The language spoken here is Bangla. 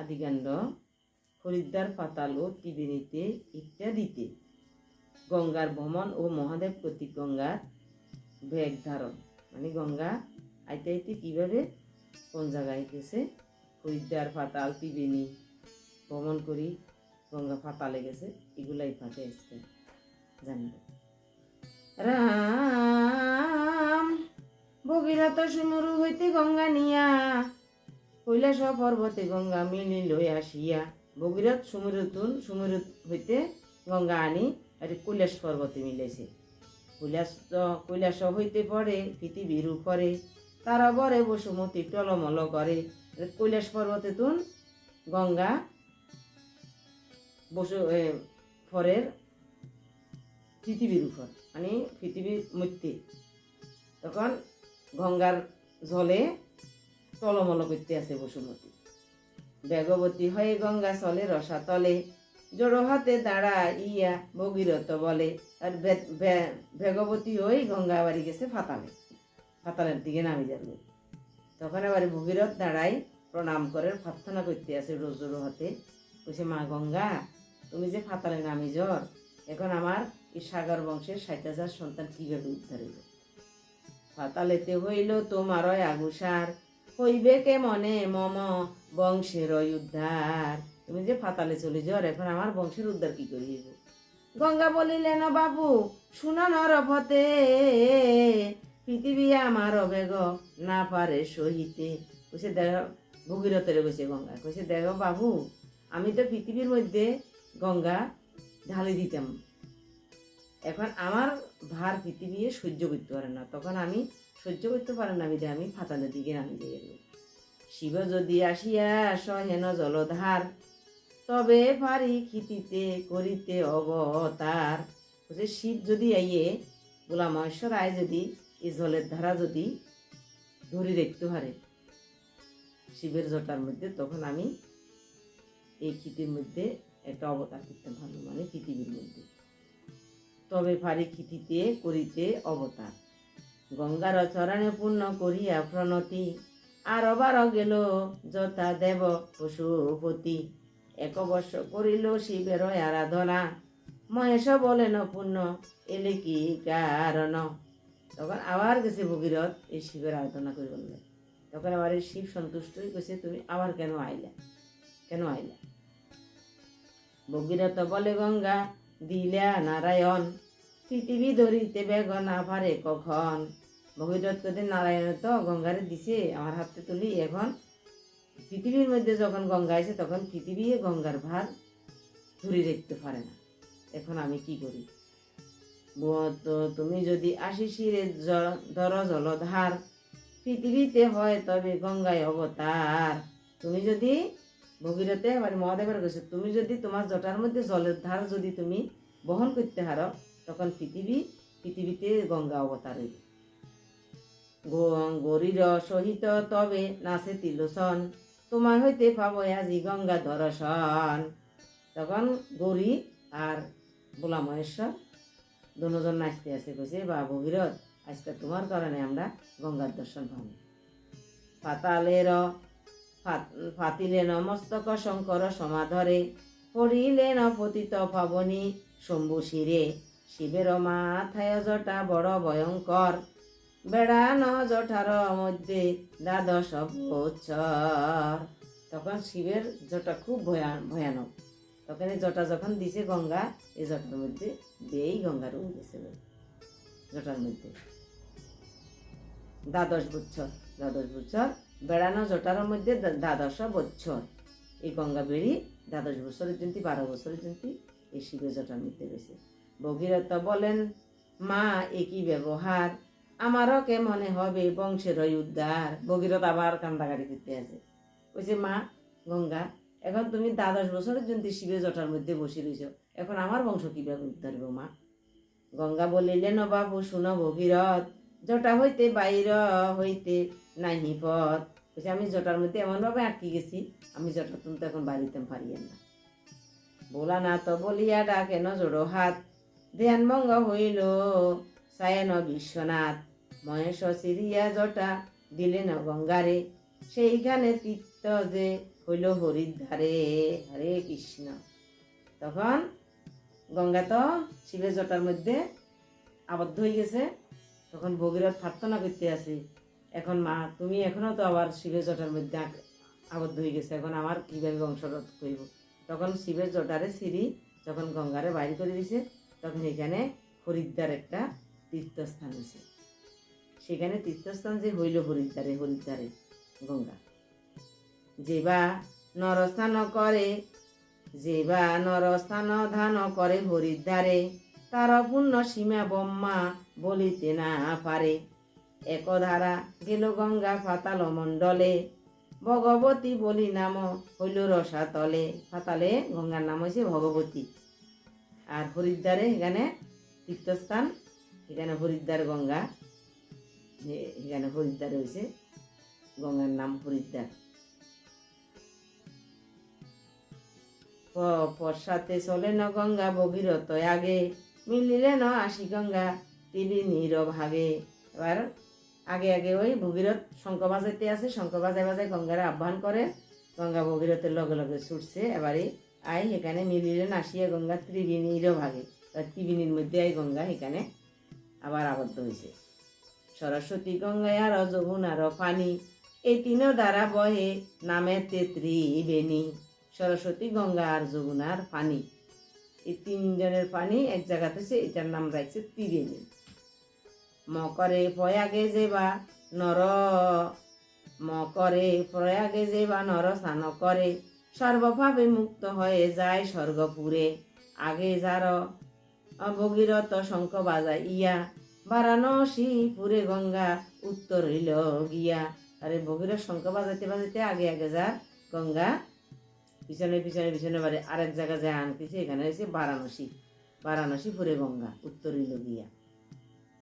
আদিকাণ্ড হরিদ্বার পাতাল ও ত্রিবেণীতে ইত্যাদিতে গঙ্গার ভ্রমণ ও মহাদেব কর্তৃক গঙ্গার বেগ ধারণ, মানে গঙ্গা আইতে আইতে কিভাবে কোন জায়গায় গেছে, হরিদ্বার পাতাল ত্রিবেণী ভ্রমণ করি গঙ্গা পাতালে গেছে, এগুলাই পাতে আজকে জানব। রাম ভগীরথ সুমরু হইতে গঙ্গা নিয়া কৈলাস পর্বতে গঙ্গা মিলি লই আসিয়া। ভগীরথ সুমরু হইতে গঙ্গা আনি আর কৈলাস পর্বতে মিলাইছে। কৈলাস হইতে পড়ে পৃথিবীর উপরে, তারা বরে বসুমতী টলমল করে। কৈলাস পর্বতে তুন গঙ্গা পরের পৃথিবীর উপর, মানে পৃথিবীর মধ্যে। তখন গঙ্গার জলে টলমল করতে আছে বসুমতী। বেগবতী হয়ে গঙ্গা চলে রসাতলে, জড়ো হাতে দাঁড়া ইয়া ভগীরথ বলে। আর বেগবতী হয়ে গঙ্গা বাড়ি গেছে ফাতালের দিকে নামি যাবে। তখন এবার ভগীরথ দাঁড়াই প্রণাম করে প্রার্থনা করতে আছে জড়ো হাতে। কইছে, মা গঙ্গা, তুমি যে ফাতালে নামি জ্বর, এখন আমার এই সাগর বংশের 60,000 সন্তান কিভাবে উদ্ধার হইল? ফাতালেতে হইল তোমারই আগুসার, হইবে কে মনে মম বংশের উদ্ধার। তুমি যে ফাতালে চলে যাও, এখন আমার বংশের উদ্ধার কি করিব? গঙ্গা বলিলেন, বাবু শুনো নরপতে, পৃথিবী আমার বেগ না পারে সহিতে। কইছে দেখো, ভগীরথের কইছে গঙ্গা, কইছে দেখো বাবু, আমি তো পৃথিবীর মধ্যে গঙ্গা ঢালি দিতাম, এখন আমার ভার পৃথিবী সহ্য করতে পারে না, তখন আমি সহ্য করতে পারে না, আমি ফাতালের দিকে নামি যাই। শিব যদি আসিয়া সহেন জলধার, তবে পারি ক্ষিতিতে করিতে অবতার। শিব যদি আইয়ে গোলা মহেশ্বর আয় যদি এই জলের ধারা যদি ধরে রাখতে পারে শিবের জটার মধ্যে, তখন আমি এই ক্ষিতির মধ্যে একটা অবতার করতে পারবো, মানে পৃথিবীর মধ্যে। তবে পারি ক্ষিতিতে করিতে অবতার। গঙ্গার চরণে পূর্ণ করিয়া প্রণতি, আর অবার গেল যথা দেব পশুপতি। 1 বর্ষ করিল শিবের আরাধনা, মহেশ বলেন পূর্ণ এলে কি কারণ। তখন আবার গেছে ভগীরথ এই শিবের আরাধনা করে বললেন। তখন আবার এই শিব সন্তুষ্ট হয়ে গেছে, তুমি আবার কেন আইলা? ভগীরথ বলে, গঙ্গা দিলা নারায়ণ, পৃথিবী ধরিতে বেগ না পারে কখন। ভগীরথ কদিন নারায়ণ তো গঙ্গারে দিছে আমার হাতে তুলি, এখন পৃথিবীর মধ্যে যখন গঙ্গা আছে তখন পৃথিবী গঙ্গার ভার ধরে রাখতে পারে না, এখন আমি কি করি? তুমি যদি আশিসিরে ধর জলধার, পৃথিবীতে হয় তবে গঙ্গায় অবতার। তুমি যদি ভগীরথে মানে মহাদেবের কাছে, তুমি যদি তোমার জটার মধ্যে জলের ধার যদি তুমি বহন করতে হারো, তখন পৃথিবীতে গঙ্গা অবতার হইবে। গরির সহিত তবে নাচে তিলোচন, তোমার হইতে পাবো আজি গঙ্গা দর্শন। তখন গৌরী আর বোলা মহেশ্বর দুজন নাচতে আছে, কইছে, বা ভগীরথ, আজকে তোমার কারণে আমরা গঙ্গার দর্শন পাবো। ফাতিলেন মস্তক শঙ্কর সমাধরে, পড়িলেন পতিত পাবনী শম্ভু শিরে। শিবের মাথায় জটা বড় ভয়ঙ্কর, বেড়ান জটার মধ্যে 12 বৎসর। তখন শিবের জটা খুব ভয়ানক। তখন এই জটা যখন দিছে গঙ্গা, এই জটার মধ্যে দিয়েই গঙ্গার গেছে জটার মধ্যে 12 বৎসর বেড়ানো জটার মধ্যে 12 বৎসর। এই গঙ্গা বেড়ি 12 বছরের জন্য 12 বছরের জন্য এই শিবের জটার মধ্যে গেছে। ভগীরথ বলেন, মা একই ব্যবহার, আমারও কে মনে হবে বংশের উদ্ধার। ভগীরথ আবার কান্দাকাটি করতে আছে, কইছে, মা গঙ্গা, এখন তুমি 12 বছরের জন্য শিবের জটার মধ্যে বসে রয়েছ, এখন আমার বংশ কিভাবে উদ্ধার হইব মা? গঙ্গা বলিলেন, বাবু শুনো ভগীরথ, জটা হইতে বাইর হইতে নাহি পথ। কইছে, আমি জটার মধ্যে এমনভাবে আটকে গেছি, আমি জটা তুলতে এখন বাড়িতে পারিয়েন না। বলা না তো বলিয়া ডাকেন জোড়ো হাত, ধ্যান ভঙ্গ হইল সায়ন বিশ্বনাথ। মহেশ সিরিয়া জটা দিলেন গঙ্গারে, সেইখানে তীর্থ যে হইল হরিদ্বারে। হরে কৃষ্ণ। তখন গঙ্গা তো শিবের জটার মধ্যে আবদ্ধ হয়ে গেছে। তখন ভগীরথ প্রার্থনা করতে আছে, এখন মা তুমি এখনো তো আবার শিবের জটার মধ্যে আবদ্ধ হয়ে গেছে, এখন আমার কিভাবে বংশরোধ করব। তখন শিবের জটারে সিঁড়ি যখন গঙ্গারে বাইর করে দিছে, তখন এখানে হরিদ্বার একটা তীর্থস্থান হয়েছে। সেখানে তীর্থস্থান যে হইল হরিদ্বারে, হরিদ্বারে গঙ্গা। যেবা নরস্থান করে, যেবা নরস্থান ধান করে হরিদ্বারে, তার পূর্ণ সীমা ব্রহ্মা বলিতে না পারে। একধারা গেল গঙ্গা পাতাল মণ্ডলে, ভগবতী বলি নাম হইল রসাতলে। পাতালে গঙ্গার নাম হয়েছে ভগবতী। আর হরিদ্বারে এখানে তীর্থস্থান, এখানে হরিদ্বার গঙ্গা, এখানে হরিদ্বারে হয়েছে গঙ্গার নাম হরিদ্বার। পশ্চাতে চলে ন গঙ্গা ভগীরথ আগে, মিলিলে ন আসি গঙ্গা টিভি নীরভাগে। এবার আগে আগে ওই ভগীরথ শঙ্খ বাজাইতে আছে, শঙ্খ বাজায় বাজায় গঙ্গারে আহ্বান করে, গঙ্গা ভগীরথের লগে লগে ছুটছে। এবারে আই এখানে মিলিলেন আসিয়া গঙ্গা ত্রিবেণীরও ভাগে, ত্রিবেণীর মধ্যে আই গঙ্গা এখানে আবার আবদ্ধ হয়েছে। সরস্বতী গঙ্গায় আর যমুনার পানি, এই তিনও দ্বারা বহে নামে ত্রিবেণী। সরস্বতী গঙ্গা আর যমুনার পানি, এই তিনজনের পানি এক জায়গাতে হচ্ছে, এটার নাম রাখছে ত্রিবেণী। মকরে প্রয়াগে যেবা নর, মকরে প্রয়াগে যেবা নর স্নান করে, সর্বভাবে মুক্ত হয়ে যায় স্বর্গপুরে। আগে যার ভগীরথ শঙ্খ বাজায় ইয়া, বারাণসী পুরে গঙ্গা উত্তর হইল গিয়া। আরে ভগীরথ শঙ্খ বাজাইতে বাজাইতে আগে আগে যা গঙ্গা পিছনে পিছনে পিছনে বাড়ি আরেক জায়গায় যায় আনতেছে, এখানে হয়েছে বারাণসী, বারাণসী পুরে গঙ্গা উত্তর হইল গিয়া।